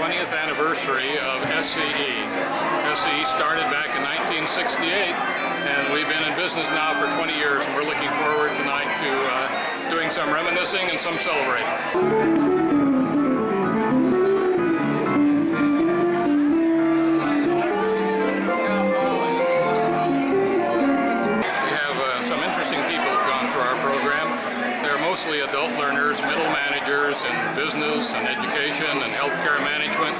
20th anniversary of SCE. SCE started back in 1968, and we've been in business now for 20 years, and we're looking forward tonight to doing some reminiscing and some celebrating. Mostly adult learners, middle managers in business and education and healthcare management.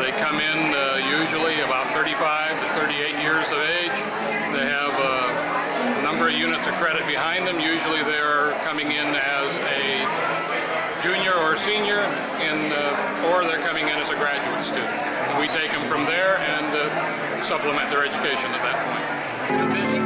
They come in usually about 35 to 38 years of age. They have a number of units of credit behind them. Usually they're coming in as a junior or senior, or they're coming in as a graduate student. We take them from there and supplement their education at that point. Too busy?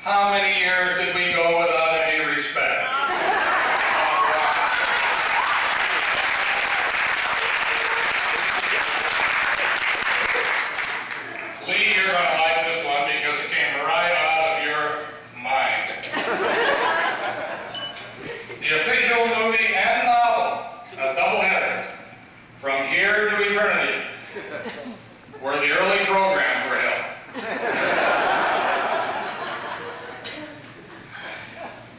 How many years did we go without any respect? Lee, you're going to like this one because it came right out of your mind. The official movie and novel, a doubleheader, From Here to Eternity, where the early programs were held.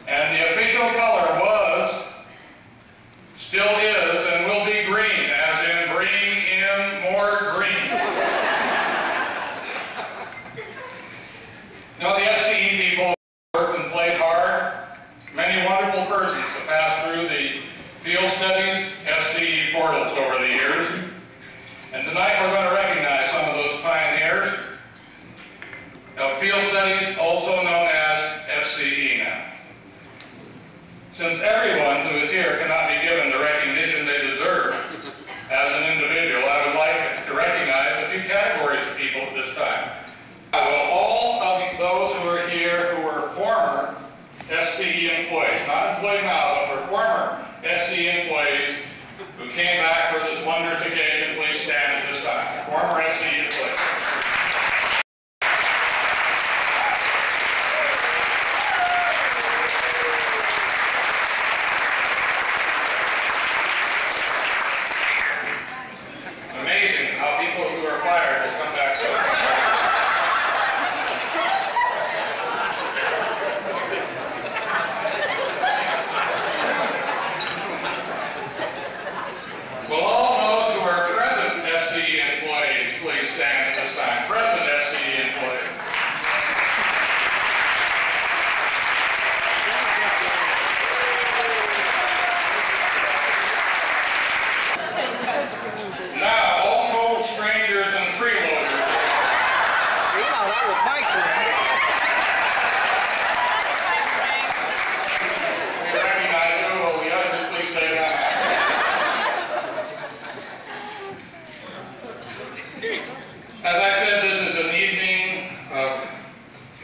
And the official color was, still is, and will be green, as in green immortals over the years. And tonight we're going to recognize some of those pioneers of field studies, also known as SCE now. Since everyone who is here cannot be given the recognition they deserve as an individual, I would like to recognize a few categories of people at this time. Well, all of those who are here who were former SCE employees, not employed now, but were former SCE employees who came back for this wondrous occasion, please stand at this time. Former SCE employees. Amazing how people who are fired will come back to Will all those who are present SCE employees please stand at this time? Present SCE employees. Now, all total strangers and freeloaders. You know, that was my turn. We recognize you. Will the ushers please stay down? As I said, this is an evening of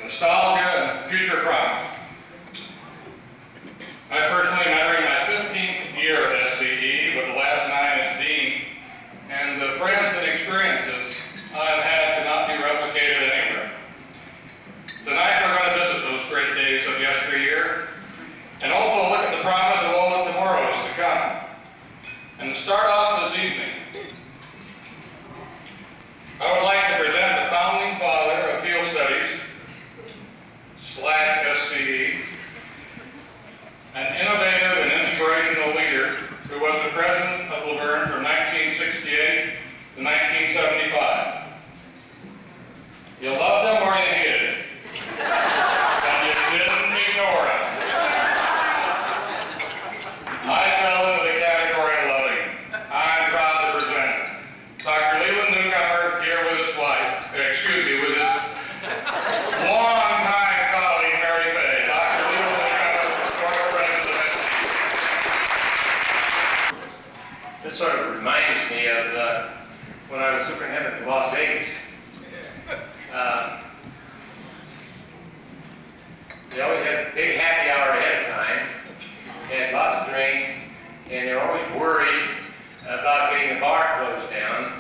nostalgia and future promise. I personally am entering my 15th year at SCE, with the last 9 as dean, and the friends and experiences I've had cannot be replicated anywhere. Tonight we're going to visit those great days of yesteryear, and also look at the promise of all that tomorrow is to come. And to start off this evening, I would like to present the founding father of field studies / SCE, an innovative and inspirational leader who was the president of La Verne from 1968 to 1975. You loved him or you hated him, and you didn't ignore him. I fell into the category of loving him. I'm proud to present Dr. Leland Newcomer here with his wife, with his long-time colleague, Mary Fay. Dr. Leland Newcomer, former president of SCE. This sort of reminds me of when I was superintendent of Las Vegas. They always had a big happy hour ahead of time, had lots to drink, and they were always worried about getting the bar closed down,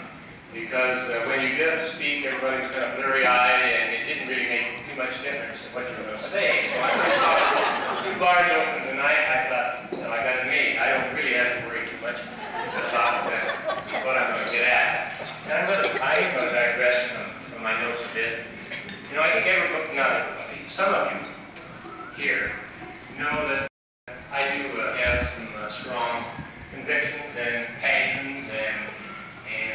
because when you get up to speak, everybody was kind of blurry-eyed, and it didn't really make too much difference in what you were going to say. So I saw 2 bars open tonight. I thought, no, I got it made. I don't really have to worry too much about what I'm going to get at. And I'm going to digress from my notes a bit. You know, I think everybody, not everybody, some of you here know that I do have some strong convictions and passions and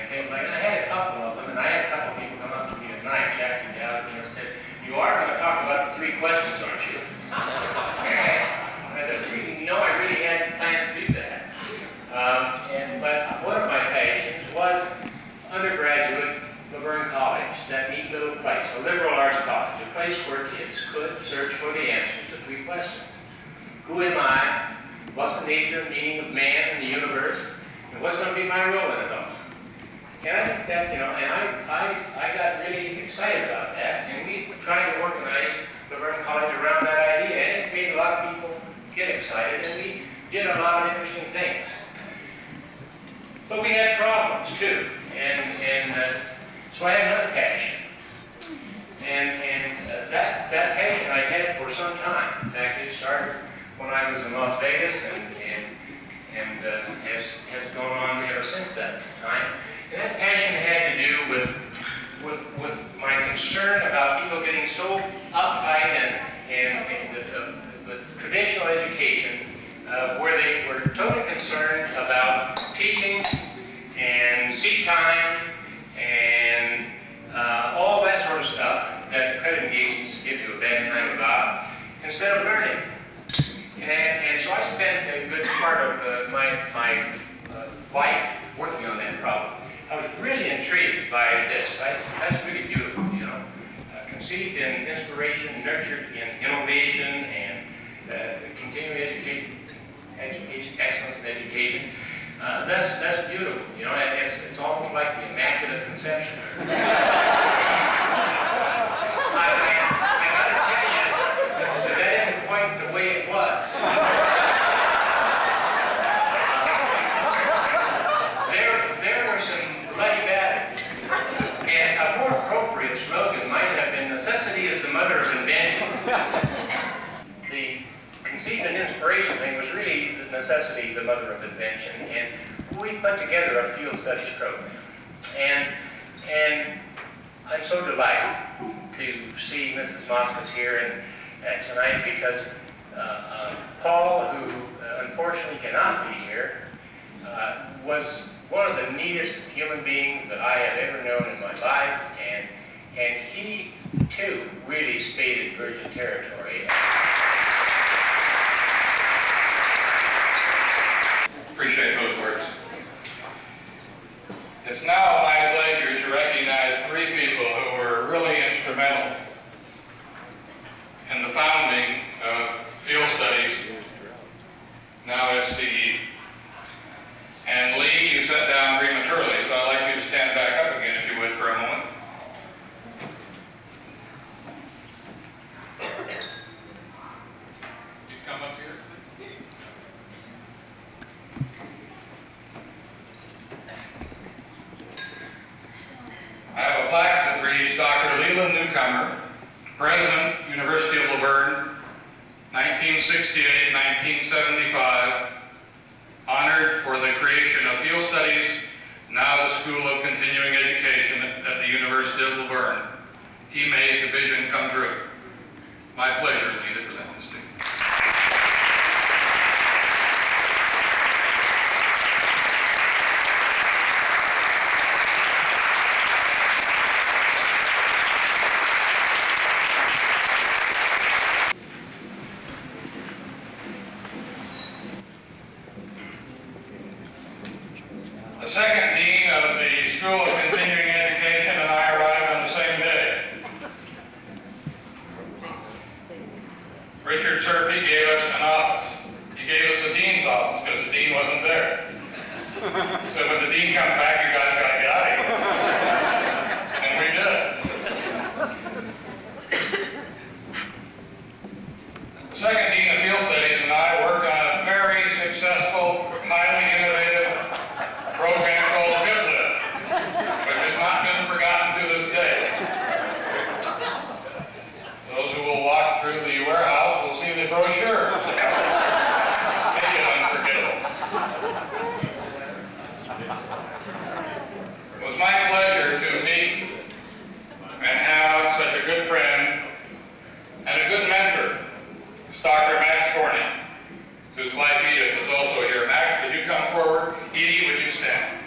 things like that. I had a couple of them, and I had a couple of people come up to me tonight, Jack and Dow, and said, "You are going to talk about the 3 questions, aren't you?" I said, "No, I really hadn't planned to do that." But one of my passions was undergraduate La Verne College, that neat little place, a liberal arts college, a place where kids could search for the answers to 3 questions. Who am I? What's the nature and meaning of man and the universe? And what's going to be my role in it all? And I think that, you know, and I got really excited about that, and we tried to organize La Verne College around that idea, and it made a lot of people get excited, and we did a lot of interesting things. But we had problems too, and so I had another passion, and that passion I had for some time. In fact, it started when I was in Las Vegas, and has gone on ever since that time. And that passion had to do with my concern about people getting so uptight and the traditional education where they were totally concerned about teaching and seat time and all that sort of stuff that credit engagements give you a bad time about, instead of learning. And so I spent a good part of my life by this. That's really beautiful, you know. Conceived in inspiration, nurtured in innovation, and continuing education, excellence in education. That's beautiful, you know. It's almost like the Immaculate Conception. I gotta tell you, that isn't quite the way it was. There were some bloody battles, and a more appropriate slogan might have been "Necessity is the mother of invention." The conceived and inspiration thing was really the necessity, the mother of invention, and we put together a field studies program. And I'm so delighted to see Mrs. Moskos here tonight because Paul, who unfortunately cannot be here, was one of the neatest human beings that I have ever known in my life, and he too really spaded virgin territory. Appreciate those words. It's now my pleasure to recognize three people who were really instrumental in the founding of Field Studies, now SCE. And Lee, you sat down prematurely, so I'd like you to stand back up again, if you would, for a moment. You come up here. I have a plaque that reads, Dr. Leland Newcomer, President, University of La Verne, 1968-1975, honored for the creation of Field Studies, now the School of Continuing Education at the University of La Verne. He made the vision come true. My pleasure, Lee, to present this to you. The second dean of the School of Continuing Education and I arrived on the same day. Richard Serpy gave us an office. He gave us a dean's office because the dean wasn't there. He said, when the dean comes back, you guys got to get out of here. And we did. The second dean of Field Studies and I worked on a very successful, highly innovative program called GoodLib, which has not been forgotten to this day. Those who will walk through the warehouse will see the brochures. Make it unforgettable. It was my pleasure to meet and have such a good friend and a good mentor, Dr. Max Forney, whose wife Edith is also here. Max, would you come forward? Edie, would you stand?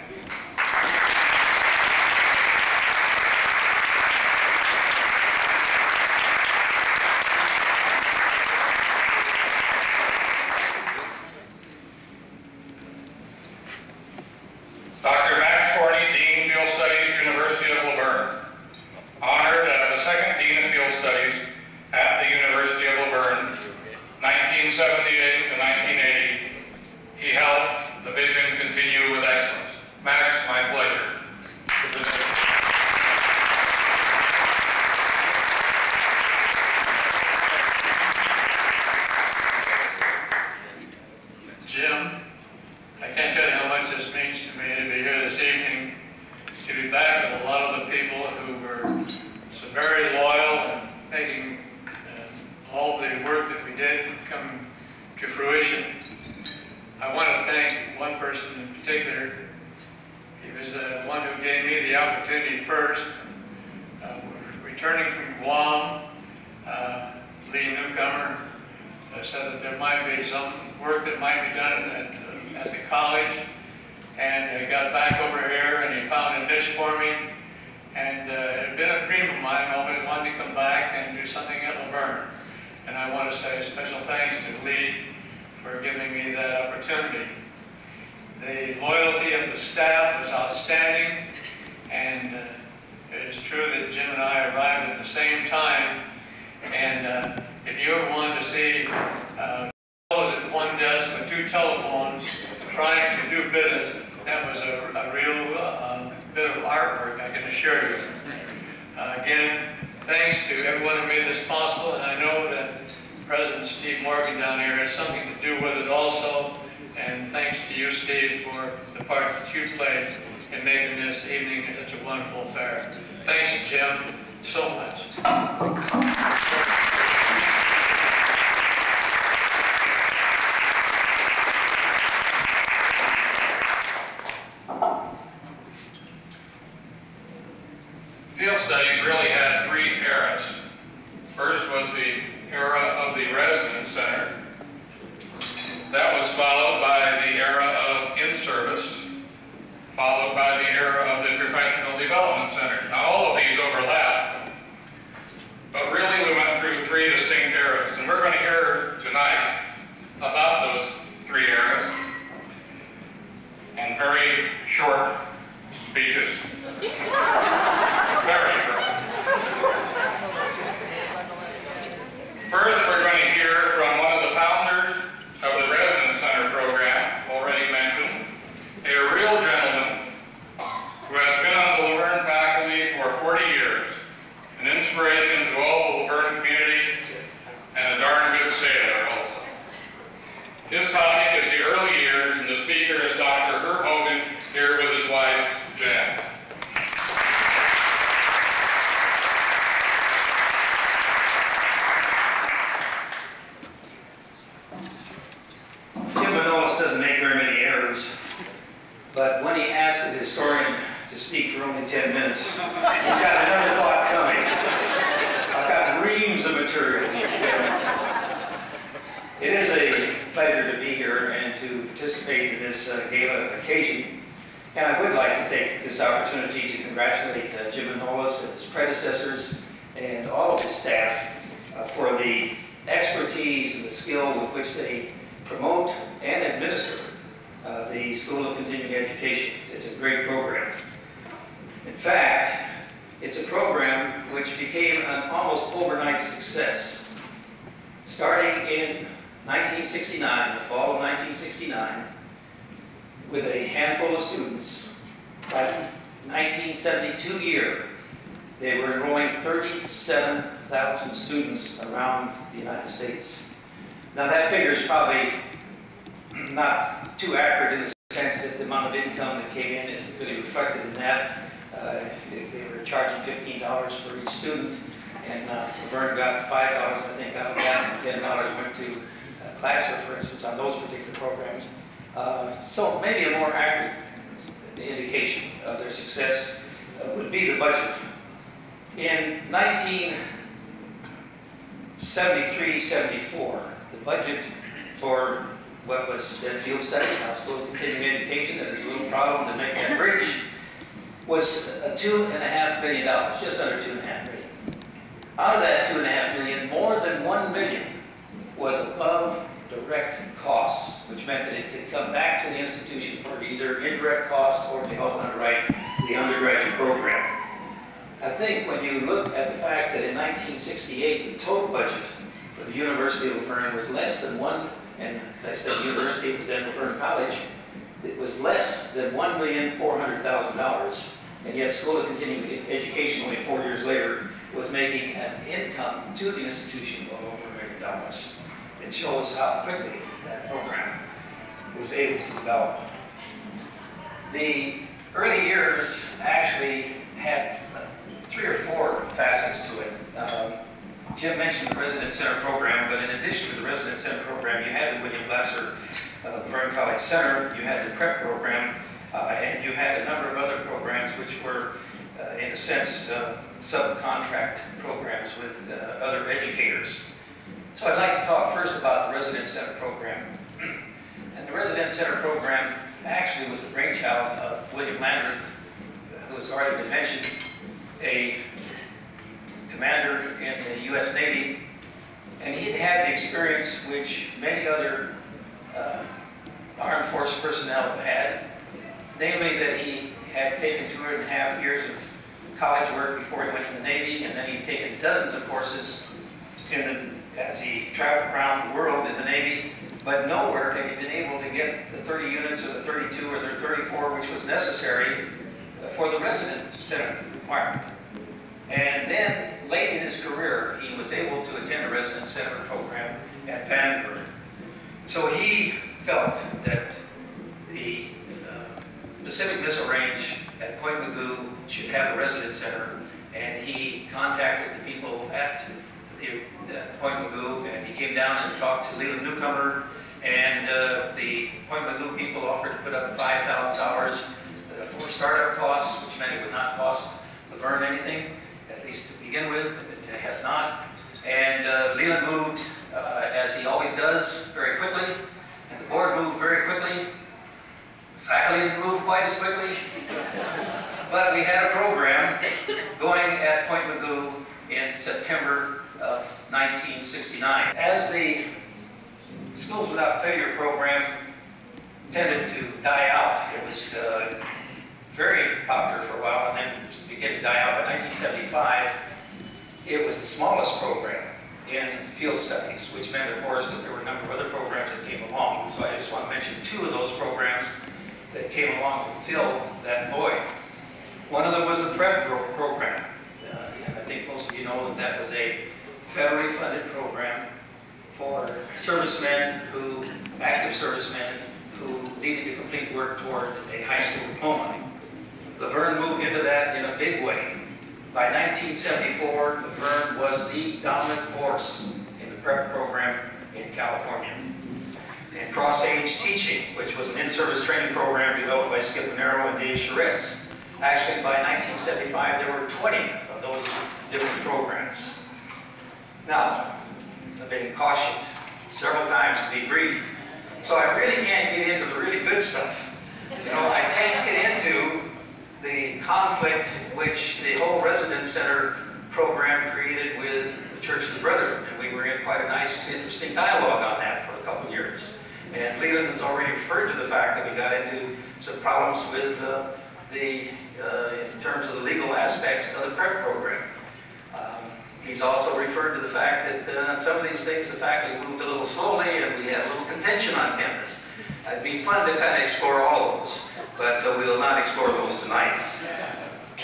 Dr. Max Forney, Dean, Field Studies, University of La Verne. Honored as the second Dean of Field Studies at the University of La Verne, 1978 to 1980. He helped the vision continue with excellence. Max, my pleasure. Jim, I can't tell you how much this means to me to be here this evening, to be back with a lot of the people who were so very loyal and making all the work that we did come to fruition. I want to thank one person in particular. He was the one who gave me the opportunity first. Returning from Guam, Lee Newcomer said that there might be some work that might be done at the college, and he got back over here and he found a niche for me, and it had been a dream of mine. I always wanted to come back and do something at La Verne, and I want to say a special thanks to Lee for giving me that opportunity. The loyalty of the staff was outstanding, and is true that Jim and I arrived at the same time, and if you ever wanted to see at one desk with two telephones trying to do business, that was a real bit of artwork, I can assure you. Again, thanks to everyone who made this possible, and I know that President Steve Morgan down here has something to do with it also, and thanks to you, Steve, for the part that you played in making this evening such a wonderful affair. Thanks, Jim, so much. Field studies really had three eras. First was the era of the residence center. That was followed by the era of in-service, followed by the era of the professional development center. Now all of these overlap, but really we went through three distinct eras, and we're going to hear tonight about those three eras in very short speeches. Very short. First, we're going to hear from one of the founders of the Residence Center program, already mentioned, a real gentleman who has been on the La Verne faculty for 40 years, an inspiration to all the La Verne community, and a darn good sailor also. His topic is the early years, and the speaker is Dr. Herb Hogan, here with his wife, Jan. Doesn't make very many errors, but when he asked a historian to speak for only 10 minutes, he's got another thought coming. I've got reams of material. It is a pleasure to be here and to participate in this gala occasion, and I would like to take this opportunity to congratulate Jim Manolis and his predecessors and all of his staff for the expertise and the skill with which they promote and administer the School of Continuing Education. It's a great program. In fact, it's a program which became an almost overnight success. Starting in 1969, the fall of 1969, with a handful of students, by the 1972 year, they were enrolling 37,000 students around the United States. Now that figure is probably not too accurate in the sense that the amount of income that came in isn't really reflected in that. They were charging $15 for each student, and La Verne got $5, I think, out of that, and $10 went to Classroom, for instance, on those particular programs. So maybe a more accurate indication of their success would be the budget. In 1973-74, the budget for what was then Field Studies, now School of Continuing Education, that is a little problem to make that bridge, was $2.5 million, just under $2.5 million. Out of that $2.5 million, more than $1 million was above direct costs, which meant that it could come back to the institution for either indirect costs or to help underwrite the undergraduate program. I think when you look at the fact that in 1968, the total budget for the University of La Verne was less than and as I said, the university was then La Verne College, it was less than $1,400,000, and yet School of Continuing Education, only 4 years later, was making an income to the institution of over $1 million. It shows how quickly that program was able to develop. The early years actually had 3 or 4 facets to it. Jim mentioned the Residence Center program, but in addition to the Residence Center program, you had the William Glasser Verne College Center, you had the prep program, and you had a number of other programs which were, in a sense, subcontract programs with other educators. So I'd like to talk first about the Residence Center program. And the Residence Center program actually was the brainchild of William Landreth, who has already been mentioned, a commander in the U.S. Navy, and he had had the experience which many other armed force personnel have had, namely that he had taken 2.5 years of college work before he went in the Navy, and then he'd taken dozens of courses as he traveled around the world in the Navy, but nowhere had he been able to get the 30 units or the 32 or the 34, which was necessary for the residence center requirement. And then, late in his career, he was able to attend a residence center program at Vandenberg. So he felt that the Pacific Missile Range at Point Mugu should have a residence center, and he contacted the people at Point Mugu, and he came down and talked to Leland Newcomer, and the Point Mugu people offered to put up $5,000 for startup costs, which meant it would not cost La Verne anything, at least to begin with. It has not. And Leland moved, as he always does, very quickly, and the board moved very quickly. The faculty didn't move quite as quickly. But we had a program going at Point Mugu in September of 1969. As the Schools Without Failure program tended to die out, it was very popular for a while and then began to die out. By 1975, it was the smallest program in field studies, which meant, of course, that there were a number of other programs that came along. So I just want to mention two of those programs that came along to fill that void. One of them was the prep program. And I think most of you know that that was a federally funded program for servicemen active servicemen who needed to complete work toward a high school diploma. La Verne moved into that in a big way. By 1974, La Verne was the dominant force in the prep program in California. And cross-age teaching, which was an in-service training program developed by Skip Monero and Dave Charitz. Actually, by 1975, there were 20 of those different programs. Now, I've been cautioned several times to be brief, so I really can't get into the really good stuff. You know, I can't get into the conflict which the whole residence center program created with the Church of the Brethren, and we were in quite a nice, interesting dialogue on that for a couple of years. And Leland has already referred to the fact that we got into some problems with in terms of the legal aspects of the prep program. He's also referred to the fact that some of these things the faculty moved a little slowly and we had a little contention on campus. It'd be fun to kind of explore all of those, but we will not explore those tonight.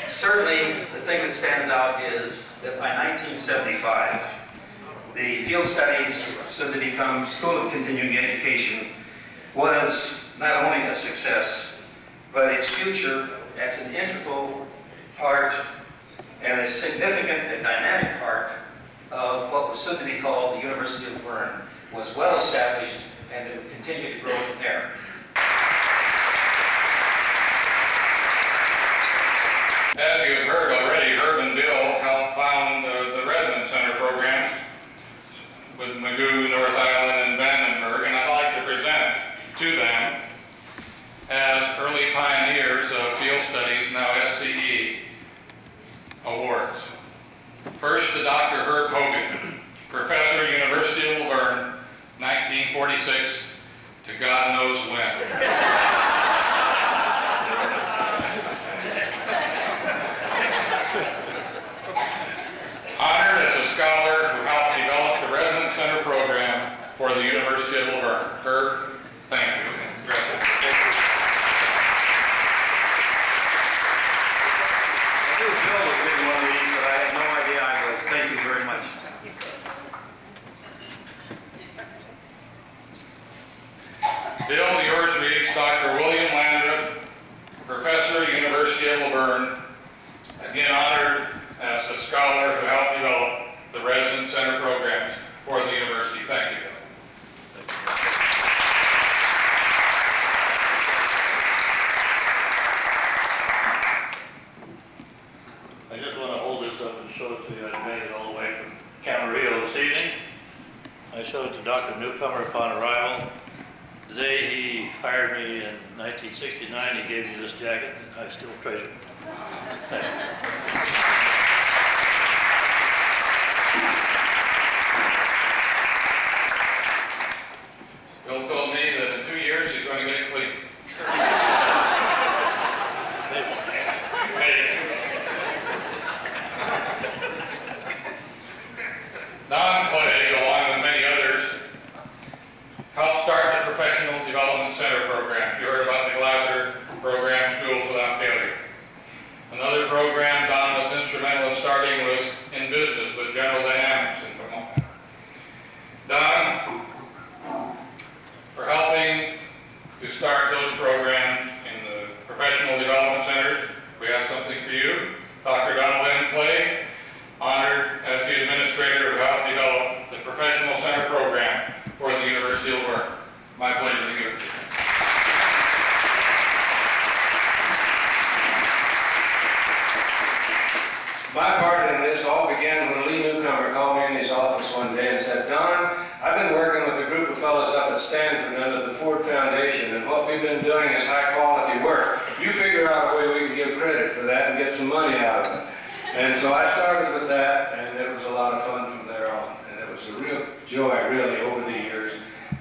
Certainly, the thing that stands out is that by 1975, the field studies, soon to become School of Continuing Education, was not only a success, but its future as an integral part and a significant and dynamic part of what was soon to be called the University of La Verne was well established, and it would continue to grow from there. As you have heard already, Herb and Bill helped found the residence center programs with Mugu, North Island, and Vandenberg, and I'd like to present to them as early pioneers of field studies, now SCE, awards. First to Dr. Herb Hogan, Professor, University of La Verne, 1946 to God knows when. Honored as a scholar who helped develop the Residence Center program for the University of La Verne. Herb, thank you. Gracias. I knew Bill was getting one of these, but I had no idea I was. Thank you very much. Bill, yours reads Dr. William Landreth, Professor, University of La Verne, again honored as a scholar who helped develop the Residence Center programs for the university. Thank you, Bill. I just want to hold this up and show it to you. I made it all the way from Camarillo this evening. I showed it to Dr. Newcomer upon arrival. The day he hired me in 1969, he gave me this jacket, and I still treasure it. Bill told me that in 2 years he's going to get it clean. My part in this all began when Lee Newcomer called me in his office one day and said, "Don, I've been working with a group of fellows up at Stanford under the Ford Foundation, and what we've been doing is high-quality work. You figure out a way we can give credit for that and get some money out of it." And so I started with that, and it was a lot of fun from there on. And it was a real joy, really, over the years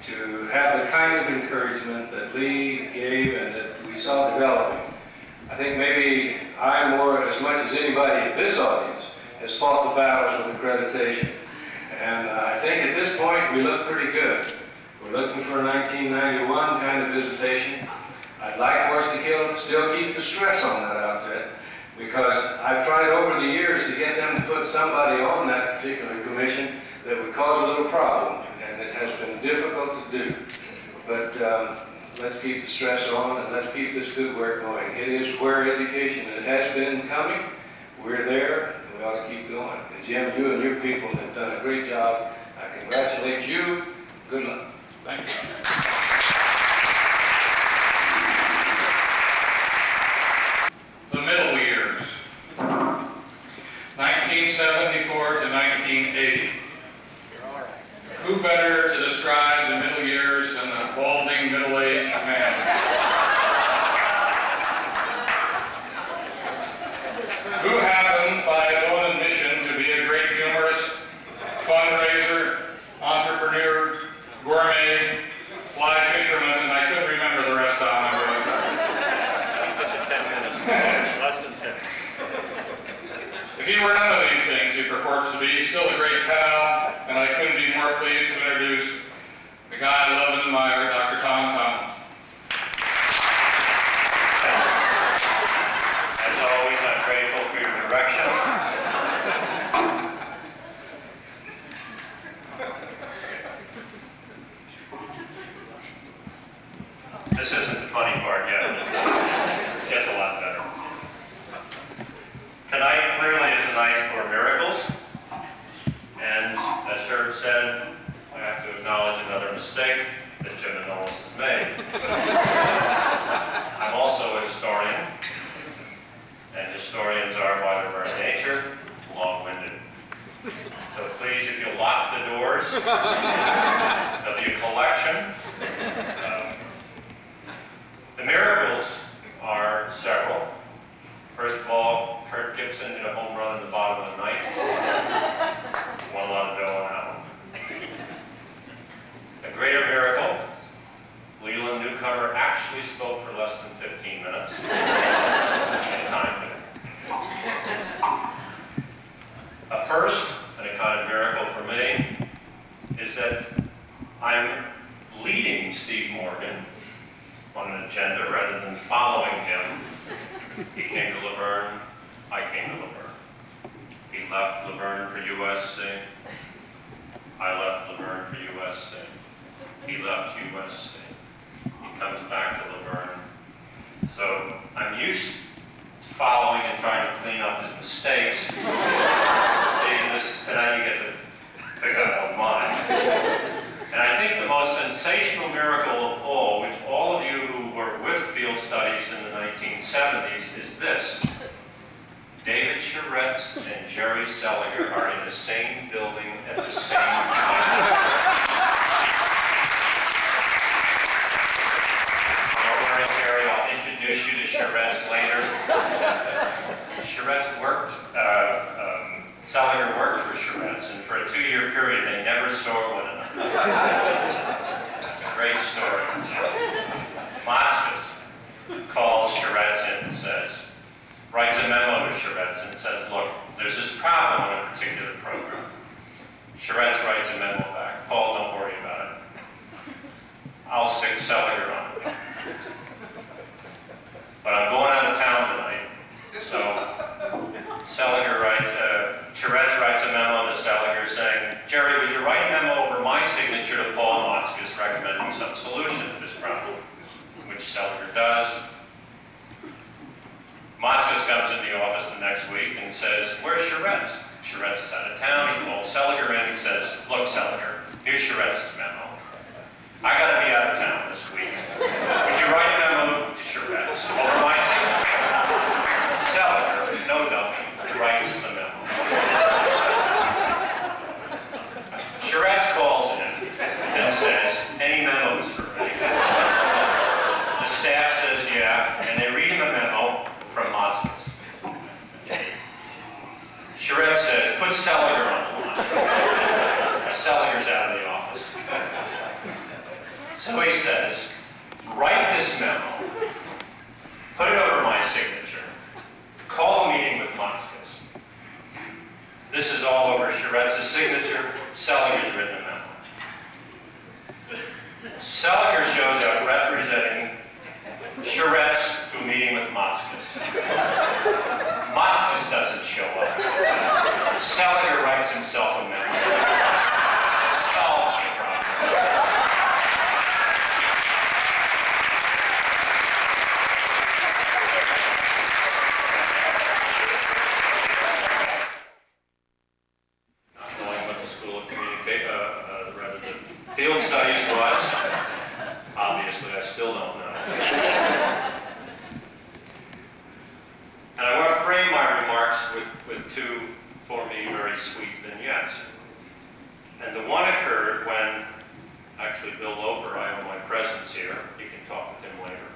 to have the kind of encouragement that Lee gave and that we saw developing. I think maybe I, more as much as anybody at this audience, has fought the battles with accreditation. And I think at this point we look pretty good. We're looking for a 1991 kind of visitation. I'd like for us to still keep the stress on that outfit, because I've tried over the years to get them to put somebody on that particular commission that would cause a little problem, and it has been difficult to do. But let's keep the stress on, and let's keep this good work going. It is where education has been coming. We're there, and we ought to keep going. And Jim, you and your people have done a great job. I congratulate you. Good luck. Thank you. The middle years, 1974 to 1980. Who better to describe the middle years than the balding middle-aged man? Who happens, by his own admission, to be a great humorist, fundraiser, entrepreneur, gourmet, fly fisherman, and I couldn't remember the rest of them. 10 minutes, less than 10. If he were none of these things, he purports to be, he's still a great pal, and I couldn't be more pleased to introduce the guy I love and admire, Dr. Tom Thomas. As always, I'm grateful for your direction. This isn't the funny part yet. It gets a lot better. Tonight clearly is a night for miracles. And as Herb said, I have to acknowledge another mistake that Jim and Knowles has made. I'm also a historian, and historians are, by their very nature, long-winded. So please, if you'll lock the doors, there'll be a collection. The miracles are several. First of all, Kurt Gibson hit a home run in the bottom of the ninth. Won a lot of dough on that one. A greater miracle, Leland Newcomer actually spoke for less than 15 minutes. And timed it. A first, and a kind of miracle for me, is that I'm leading Steve Morgan on an agenda rather than following him. He came to La Verne, I came to La Verne. He left La Verne for USC. I left La Verne for USC. He left USC. He comes back to La Verne. So I'm used to following and trying to clean up his mistakes. Tonight you get to pick up on mine. And I think the most sensational miracle of all, which all of you who were with field studies in the 1970s, is this. David Charetz and Jerry Seliger are in the same building at the same time. Don't worry, Jerry, I'll introduce you to Charetz later. Charetz worked, Seliger worked for Charetz, and for a 2-year period they never saw one another. It's a great story. Motzkus calls Charetz in and says, writes a memo to Charetz and says, look, there's this problem on a particular program. Charetz writes a memo back, Paul, don't worry about it. I'll stick Seliger on it. But I'm going out of town tonight, so Charetz writes a memo to Seliger saying, Jerry, would you write a memo over my signature to Paul Motzkus recommending some solution to this problem? Which Seliger does. Motzkus comes in the office the next week and says, where's Charetz? Charetz is out of town. He calls Seliger in and says, look, Seliger, here's Charetz's memo. I got to be out of town this week. Would you write a memo to Charetz over my signature? Seliger, no dummy, writes the memo. So he says, write this memo, put it over my signature, call a meeting with Motzkus. This is all over Charette's signature. Seliger's written a memo. Seliger shows up representing Charette's to a meeting with Motzkus. Motzkus doesn't show up. Seliger writes himself a memo. Solves the problem. Field studies was, obviously I still don't know. And I want to frame my remarks with two, for me, very sweet vignettes. And the one occurred when, actually Bill Loper, I owe my presence here, you can talk with him later,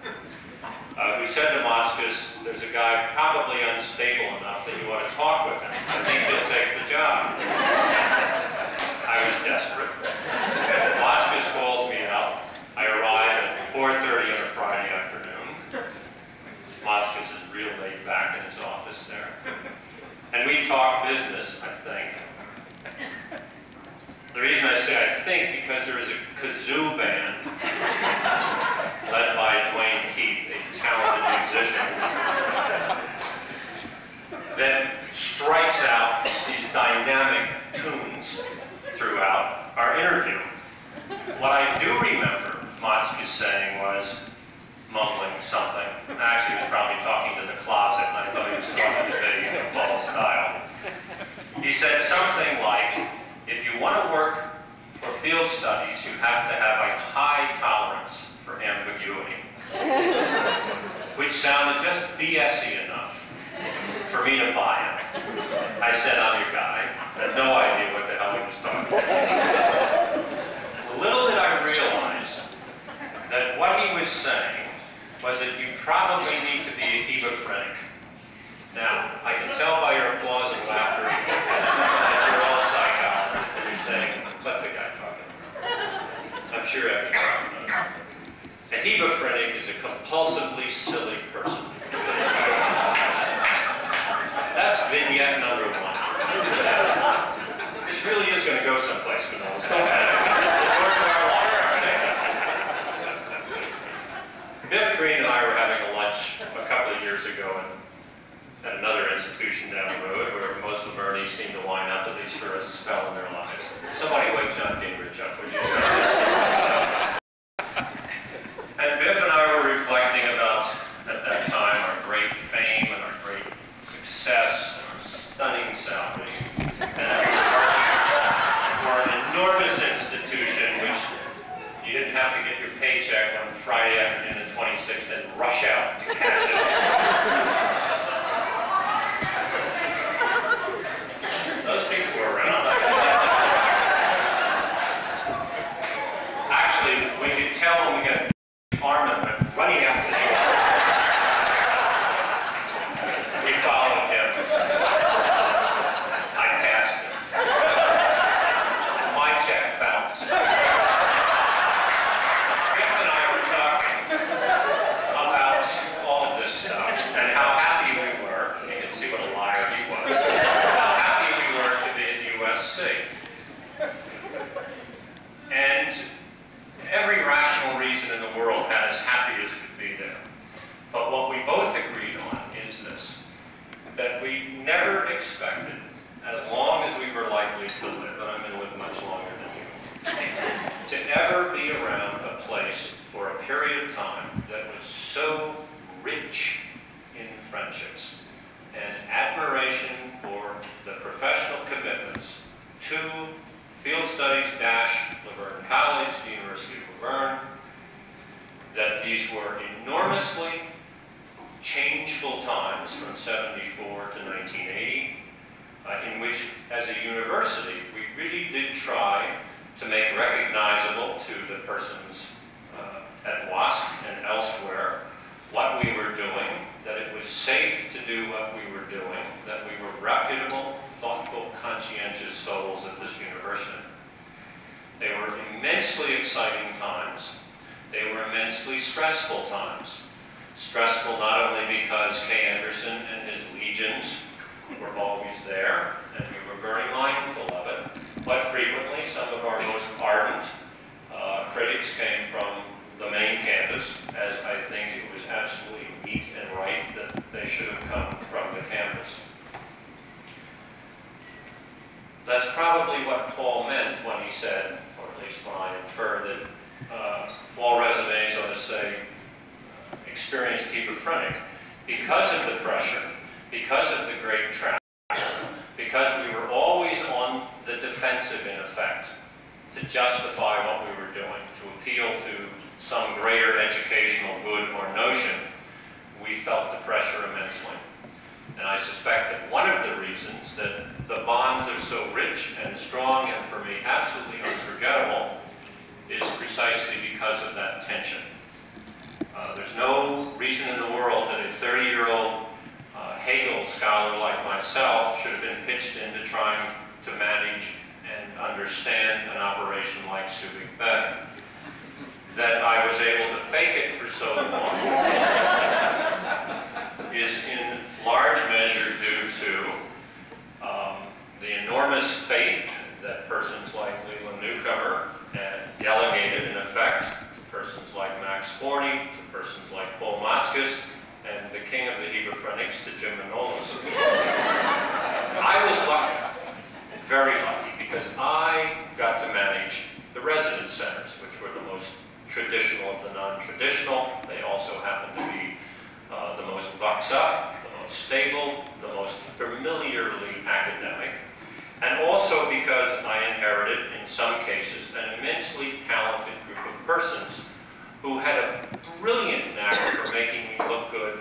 who said to Motzkus, there's a guy probably unstable enough that you ought to talk with him. I think he'll take the job. I was desperate. Motzkus calls me out. I arrive at 4:30 on a Friday afternoon. Motzkus is real laid back in his office there. And we talk business, I think. The reason I say I think, because there is a kazoo band led by Dwayne Keith, a talented musician, that strikes out these dynamic tunes throughout our interview. What I do remember Motzkus saying was, mumbling something. Actually, he was probably talking to the closet, and I thought he was talking to me in a false style. He said something like, if you want to work for field studies, you have to have a high tolerance for ambiguity. Which sounded just BS-y enough for me to buy it. I said, I'm your guy. I had no idea what the hell he was talking about. Little did I realize that what he was saying was that you probably need to be a hebephrenic. Now, I can tell by your applause and laughter that you're all psychologists and you're saying, what's the guy talking about? I'm sure I can talk about it. A hebephrenic is a compulsively silly person. That's vignette number one. This really is going to go someplace, who knows. Biff Green and I were having a lunch a couple of years ago at another institution down the road where most Lavernians seem to line up, at least for a spell in their lives. Somebody wake John Gingrich up, would you? And Biff and I were reflecting about, at that time, our great fame and our great success, our stunning salary, and for an enormous institution which you didn't have to get your paycheck on Friday afternoon the 26th and rush out to cash it. Those people were around. Actually, we could tell when we got armament running out the door. We followed him. I passed him. My check bounced. Biff and I were talking about all of this stuff and how happy we were. You can see what a liar he was. How happy we were to be at USC. And every rational reason in the world had us happy as could be there. But what we both agreed on is this, that we never expected, as long as we were likely to live, and I'm going to live much longer than you, to ever be around a place for a period of time that was so rich in friendships and admiration for the professional commitments to Field Studies - La Verne College, the University of La Verne, that these were enormously changeful times from '74 to 1980, in which, as a university, we really did try to make recognizable to the persons at WASC and elsewhere what we were doing, that it was safe to do what we were doing, that we were reputable, thoughtful, conscientious souls at this university. They were immensely exciting times, They were immensely stressful times. Stressful not only because Kay Anderson and his legions were always there, and we were very mindful of it, but frequently some of our most ardent critics came from the main campus, as I think it was absolutely neat and right that they should have come from the campus. That's probably what Paul meant when he said, or at least when I infer, that all resumes ought to say experienced Hebraic, because of the pressure, because of the great traffic, because we were always on the defensive in effect, to justify what we were doing, to appeal to some greater educational good or notion, we felt the pressure immensely. And I suspect that one of the reasons that the bonds are so rich and strong and for me absolutely unforgettable is precisely because of that tension. There's no reason in the world that a 30-year-old Hegel scholar like myself should have been pitched into trying to manage and understand an operation like Civic Bed. That I was able to fake it for so long is in large measure due to the enormous faith that persons like Leland Newcomer had delegated in effect to persons like Max Forney, to persons like Paul Motzkus, and the king of the Hebraics, to Jim Manolis. I was lucky, very lucky, because I got to manage the residence centers, which were the most traditional of the non-traditional. They also happen to be the most bucks up, the most stable, the most familiarly academic, and also because I inherited, in some cases, an immensely talented group of persons who had a brilliant knack for making me look good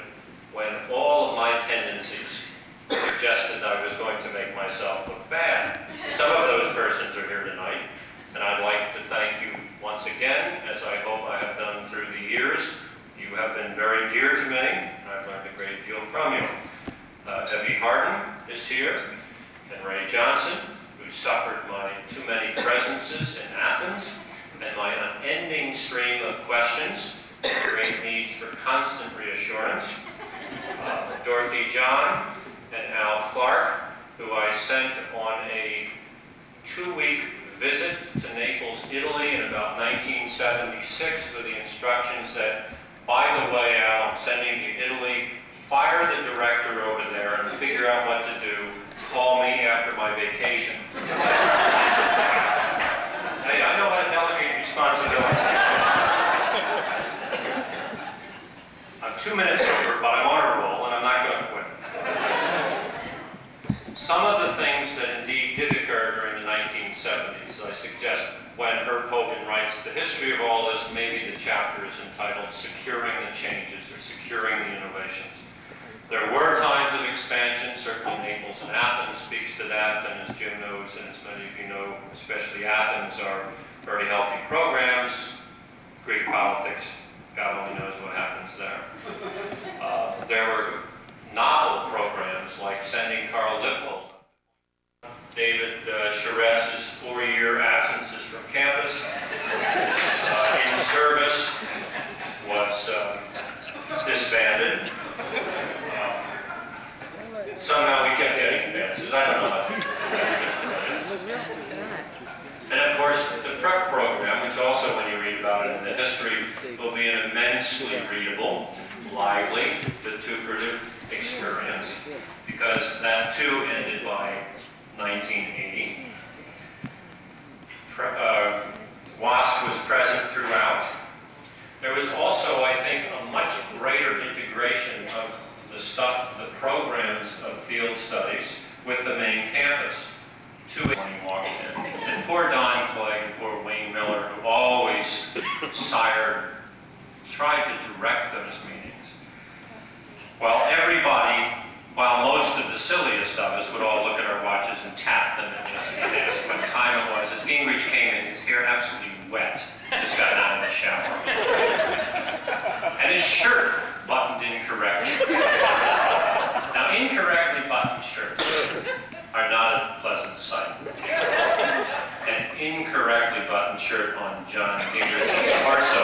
when all of my tendencies suggested I was going to make myself look bad. Some of those persons are here tonight, and I'd like to thank you once again, as I hope I have done through the years. You have been very dear to me, and I've learned a great deal from you. Evie Harden is here, and Ray Johnson, who suffered my too many presences in Athens, and my unending stream of questions, and great needs for constant reassurance. Dorothy John and Al Clark, who I sent on a 2-week visit to Naples, Italy in about 1976 with the instructions that, by the way, Al, I'm sending you to Italy, fire the director over there and figure out what to do. Call me after my vacation. Hey, I know how to delegate responsibility. I'm 2 minutes over, but I'm on a roll and I'm not going to quit. Some of the things that indeed did occur during the 1970s, I suggest when Herb Hogan writes the history of all this, maybe the chapter is entitled Securing the Changes or Securing the Innovations. There were times of expansion, certainly Naples and Athens speaks to that, and as Jim knows, and as many of you know, especially Athens, are very healthy programs. Greek politics, God only knows what happens there. There were novel programs like sending Carl Lippold, David Charest's 4-year absences from campus in service was disbanded. Somehow we kept getting advances. I don't know how to do it. And of course, the prep program, which also, when you read about it in the history, will be an immensely readable, lively, vituperative experience, because that too ended by 1980. WASP was present throughout. There was also, I think, a much greater integration of the stuff, the programs of field studies with the main campus. When he walked in. And poor Don Clegg and poor Wayne Miller, who always tried to direct those meetings. While everybody, while most of the silliest of us would all look at our watches and tap them and ask what time it was, as Gingrich came in, his hair absolutely wet, just got out of the shower. And his shirt buttoned incorrectly. Now, incorrectly buttoned shirts are not a pleasant sight. An incorrectly buttoned shirt on John Gingrich's torso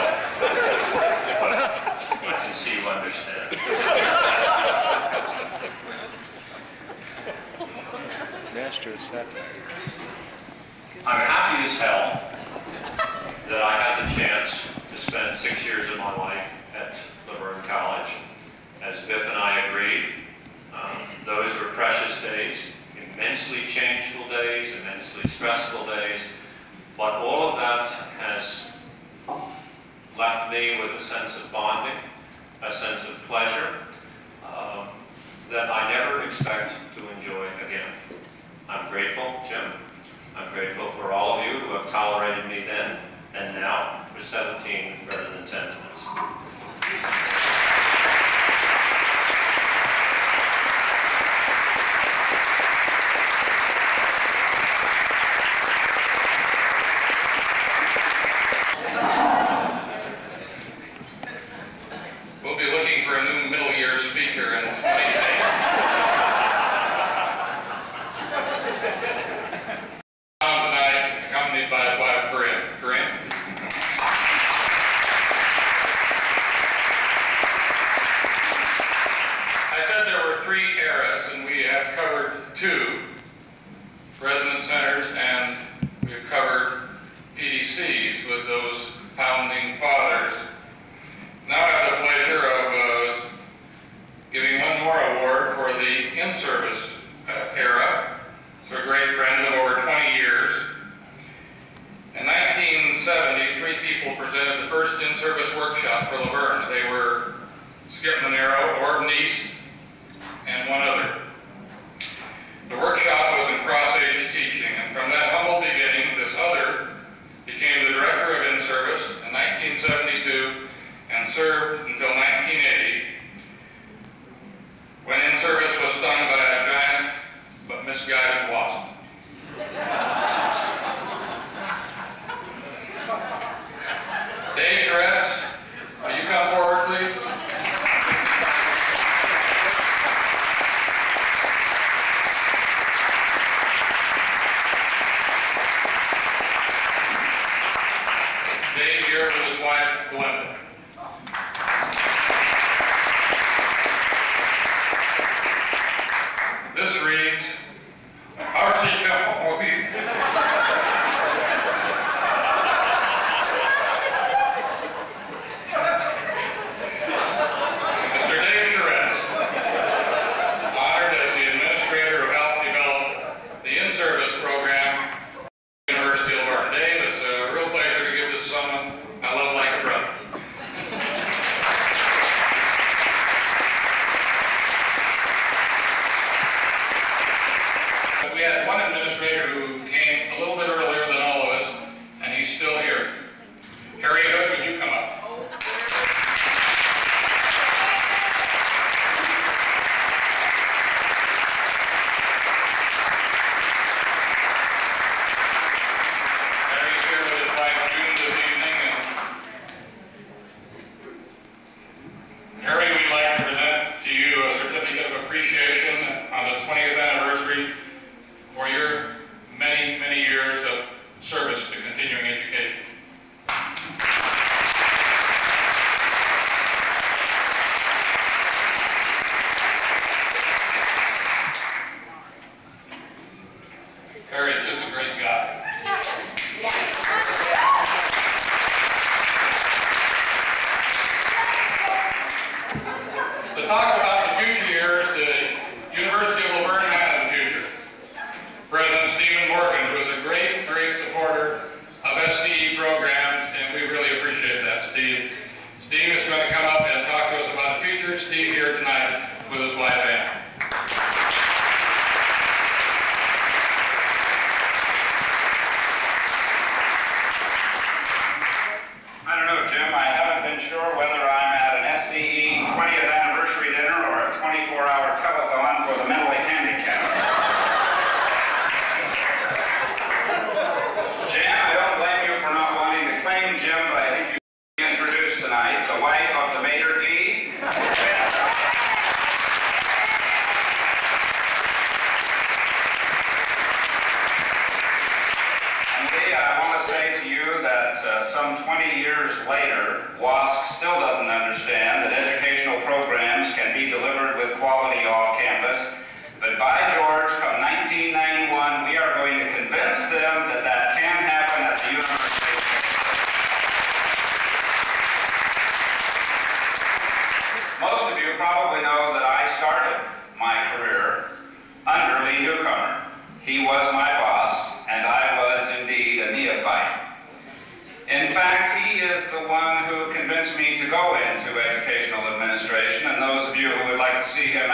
master of satire. I'm happy as hell that I had the chance to spend 6 years of my life at La Verne College. As Biff and I agreed, those were precious days, immensely changeful days, immensely stressful days, but all of that has left me with a sense of bonding, a sense of pleasure that I never expect to enjoy again. I'm grateful, Jim. I'm grateful for all of you who have tolerated me then and now for 17 rather than 10 minutes. We'll be looking for a new middle year speaker in 20 days. Tonight, accompanied by his wife, Corinne. Corinne? I said there were 3 eras, and we have covered 2 resident centers, and we've covered PDCs with those founding fathers. Now I have the pleasure of giving one more award for the in-service era to a great friend of over 20 years. In 1970, 3 people presented the first in-service workshop for La Verne. They were Skip Monero, Orb Neese, and one other. The workshop was in cross-age teaching, and from that humble beginning, this other became the director of in-service in 1972 and served until 1980, when in-service was stung by a giant but misguided wasp. Dave Tourette's, will you come forward, please? Dave here with his wife, Glenda. This reads, R.C. Temple. Mr. Dave Tourette's, honored as the administrator who helped develop the in-service program at the University of La Verne. Dave, it's a real pleasure to give this to someone I love like a brother. We had one administrator who came a little bit earlier than all of us, and he's still here. Harry Hood, would you come up? Harry's here with his wife June this evening, and Harry, we'd like to present to you a certificate of appreciation on the 20th anniversary for your many, many years of service to continuing education. Harry's just a great guy. To talk about the future years, the University of La Verne had the future. President Stephen Morgan, who is a great, great supporter of SCE programs, and we really appreciate that, Steve. Steve is going to come up and talk to us about the future. Steve here tonight with his wife, Ann. I don't know, Jim. I haven't been sure whether I'm at an SCE 20th anniversary dinner or a 24-hour telethon for the mentally handicapped. Jan, I don't blame you for not wanting to claim Jim, but I think you should be introduced tonight, the wife of the Mater D. And Lee, I want to say to you that some 20 years later, WASC still doesn't understand that educational programs can be delivered with quality off campus. But by George, come 1991,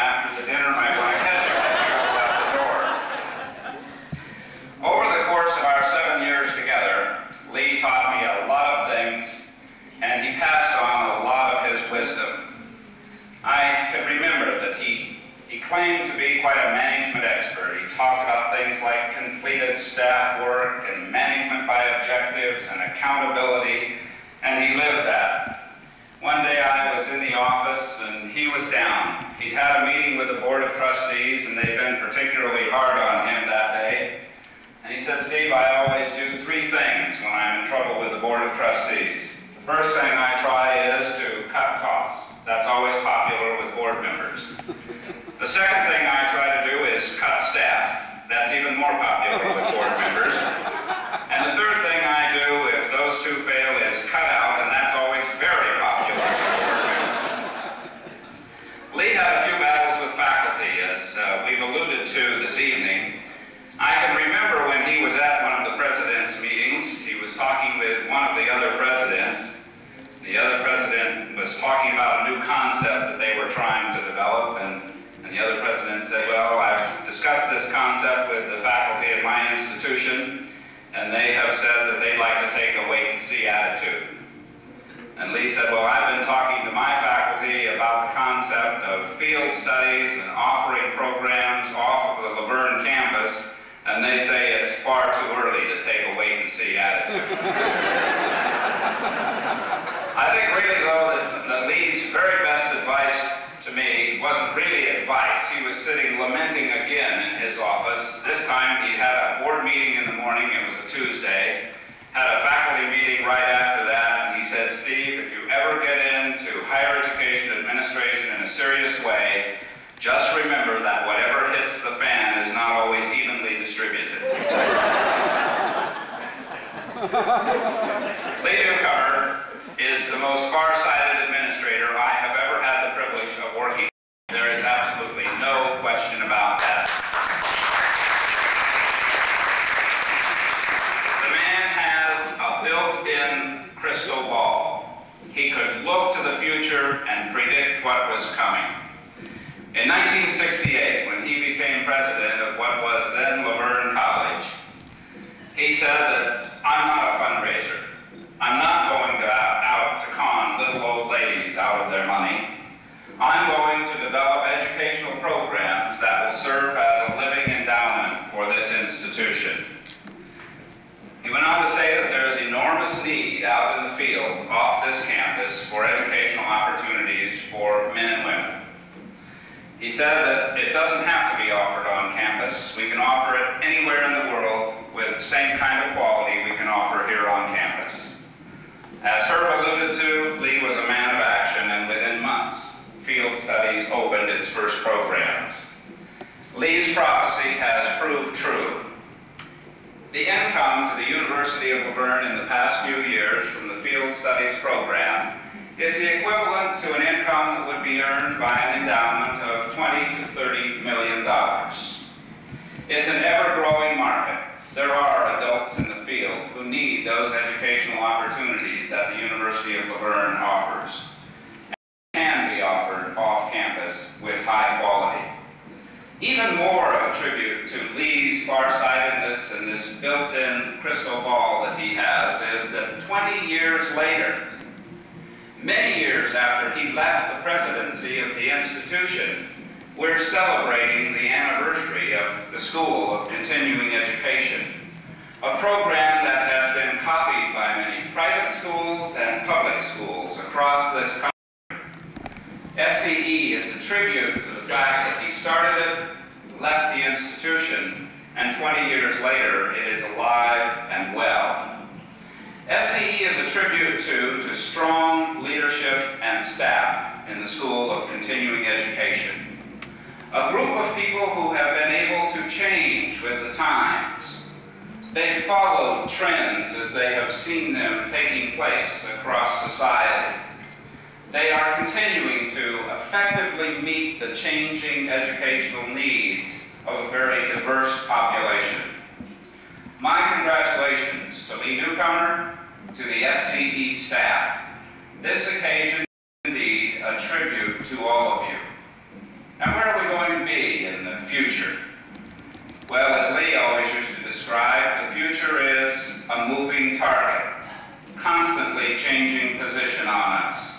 after the dinner might want to catch him as he goes out the door. Over the course of our 7 years together, Lee taught me a lot of things, and he passed on a lot of his wisdom. I can remember that he claimed to be quite a management expert. He talked about things like completed staff work and management by objectives and accountability, and he lived that. One day I was in the office and he was down. He'd had a meeting with the Board of Trustees and they'd been particularly hard on him that day. And he said, "Steve, I always do 3 things when I'm in trouble with the Board of Trustees. The first thing I try is to cut costs. That's always popular with board members. The second thing I try to do is cut staff. That's even more popular with board members. And the third thing I do, if those 2 fail, is cut out, and that's always very popular with board members." Lee had a few battles with faculty, as we've alluded to this evening. I can remember when he was at one of the president's meetings, he was talking with one of the other presidents. The other president was talking about a new concept that they were trying to develop, and the other president said, "Well, I've discussed this concept with the faculty at my institution, and they have said that they'd like to take a wait-and-see attitude." And Lee said, "Well, I've been talking to my faculty about the concept of field studies and offering programs off of the La Verne campus, and they say it's far too early to take a wait-and-see attitude." I think really, though, that Lee's very best advice to me wasn't really advice. He was sitting lamenting again in his office. This time he had a board meeting in the morning, it was a Tuesday, had a faculty meeting right after that, and he said, "Steve, if you ever get into higher education administration in a serious way, just remember that whatever hits the fan is not always evenly distributed." Lee Newcomer is the most far-sighted administrator I have ever had the privilege of working with. There is absolutely no question about that. The man has a built-in crystal ball. He could look to the future and predict what was coming. In 1968, when he became president of what was then La Verne College, he said that, "I'm not a fundraiser. I'm not going out to con little old ladies out of their money. I'm going to develop educational programs that will serve as a living endowment for this institution." He went on to say that there is enormous need out in the field off this campus for educational opportunities for men and women. He said that it doesn't have to be offered on campus. We can offer it anywhere in the world with the same kind of quality we can offer here on campus. As Herb alluded to, Lee was a man of action, and within months, Field Studies opened its first programs. Lee's prophecy has proved true. The income to the University of La Verne in the past few years from the Field Studies program is the equivalent to an income that would be earned by an endowment of $20 to $30 million. It's an ever-growing market. There are adults in the field who need those educational opportunities that the University of La Verne offers, and can be offered off campus with high quality. Even more of a tribute to Lee's farsightedness and this built-in crystal ball that he has is that 20 years later, many years after he left the presidency of the institution, we're celebrating the anniversary of the School of Continuing Education, a program that has been copied by many private schools and public schools across this country. SCE is a tribute to the fact that he started it, left the institution, and 20 years later it is alive and well. SCE is a tribute to strong leadership and staff in the School of Continuing Education. A group of people who have been able to change with the times. They've followed trends as they have seen them taking place across society. They are continuing to effectively meet the changing educational needs of a very diverse population. My congratulations to Lee Newcomer, to the SCE staff. This occasion is indeed a tribute to all of you. And where are we going to be in the future? Well, as Lee always used to describe, the future is a moving target, constantly changing position on us.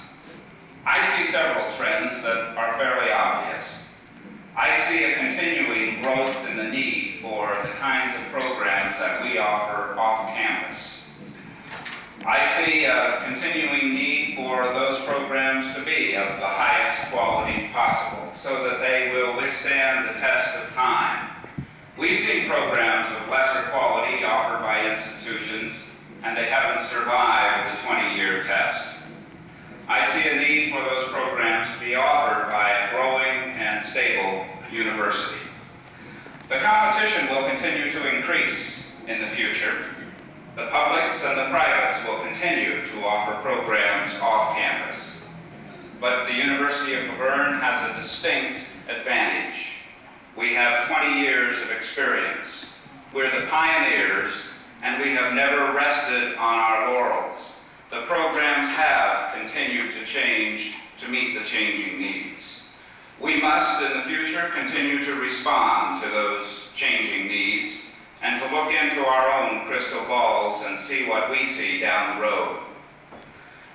I see several trends that are fairly obvious. I see a continuing growth in the need for the kinds of programs that we offer off campus. I see a continuing need for those programs to be of the highest quality possible so that they will withstand the test of time. We've seen programs of lesser quality offered by institutions, and they haven't survived the 20-year test. I see a need for those programs to be offered by a growing and stable university. The competition will continue to increase in the future. The publics and the privates will continue to offer programs off campus. But the University of La Verne has a distinct advantage. We have 20 years of experience. We're the pioneers, and we have never rested on our laurels. The programs have continued to change to meet the changing needs. We must, in the future, continue to respond to those changing needs and to look into our own crystal balls and see what we see down the road.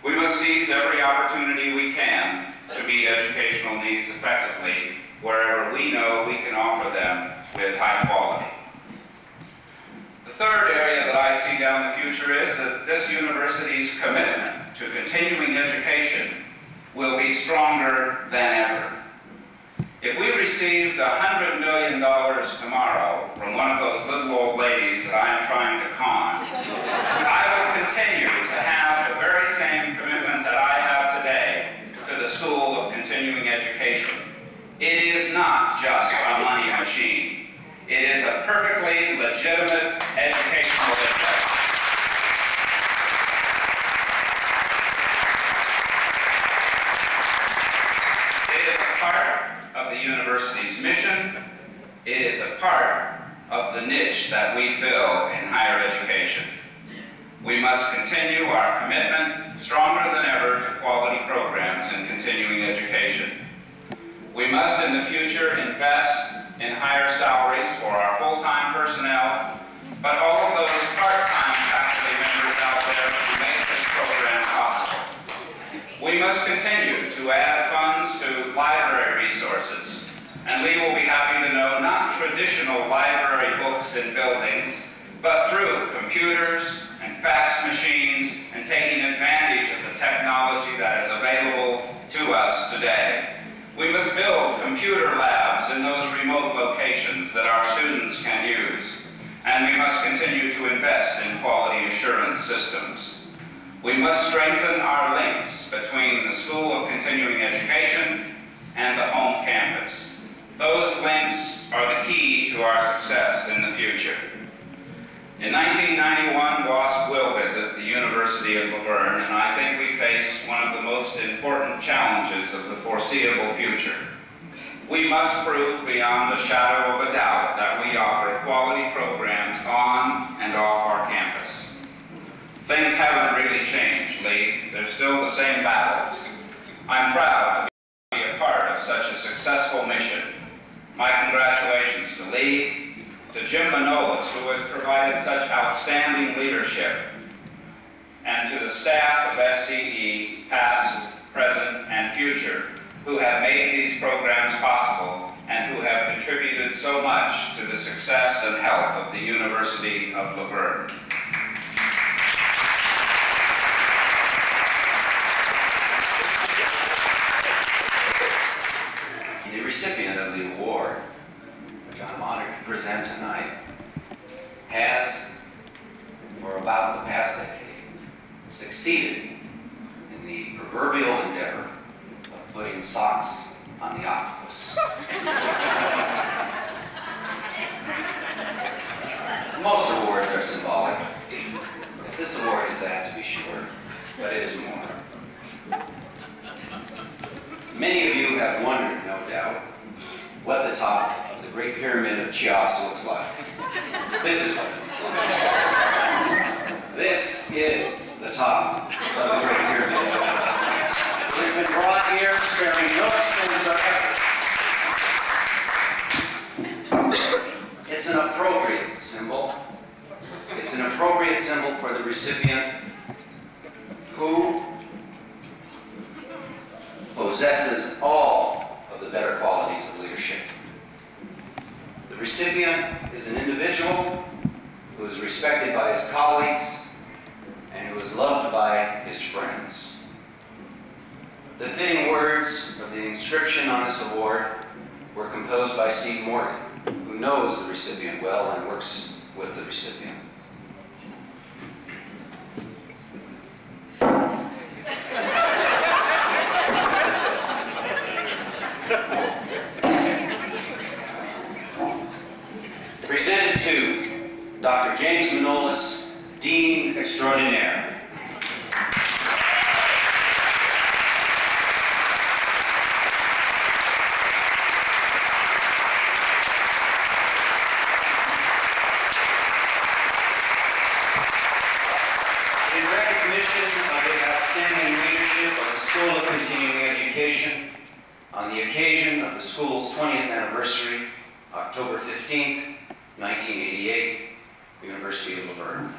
We must seize every opportunity we can to meet educational needs effectively wherever we know we can offer them with high quality. The third area that I see down the future is that this university's commitment to continuing education will be stronger than ever. If we received $100 million tomorrow from one of those little old ladies that I'm trying to con, I will continue to have the very same commitment that I have today to the School of Continuing Education. It is not just a money machine. It is a perfectly legitimate educational interest. It is a part of the university's mission. It is a part of the niche that we fill in higher education. We must continue our commitment, stronger than ever, to quality programs in continuing education. We must, in the future, invest in higher salaries for our full-time personnel, but all of those part-time faculty members out there who make this program possible. We must continue to add funds to library resources, and we will be happy to know not traditional library books in buildings, but through computers and fax machines and taking advantage of the technology that is available to us today. We must build computer labs in those remote locations that our students can use, and we must continue to invest in quality assurance systems. We must strengthen our links between the School of Continuing Education and the home campus. Those links are the key to our success in the future. In 1991, WASP will visit the University of La Verne, and I think we face one of the most important challenges of the foreseeable future. We must prove beyond a shadow of a doubt that we offer quality programs on and off our campus. Things haven't really changed, Lee. They're still the same battles. I'm proud to be a part of such a successful mission. My congratulations to Lee, to Jim Manolis, who has provided such outstanding leadership, and to the staff of SCE, past, present, and future, who have made these programs possible and who have contributed so much to the success and health of the University of La Verne. The recipient of the award, which I'm honored to present tonight, has, for about the past decade, succeeded in the proverbial endeavor of putting socks on the octopus. Most awards are symbolic. This award is that, to be sure, but it is more. Many of you have wondered, no doubt, what the top of the Great Pyramid of Cheops looks like. This is what it looks like. This is the top of the Great Pyramid. It has been brought here sparing no expense or effort It's an appropriate symbol. It's an appropriate symbol for the recipient who possesses all of the better qualities of leadership. The recipient is an individual who is respected by his colleagues and who is loved by his friends. The fitting words of the inscription on this award were composed by Steve Morgan, who knows the recipient well and works with the recipient. Presented to Dr. James Manolis, Dean Extraordinaire. In recognition of his outstanding leadership of the School of Continuing Education, on the occasion of the school's 20th anniversary, October 15th, 1988, University of La Verne.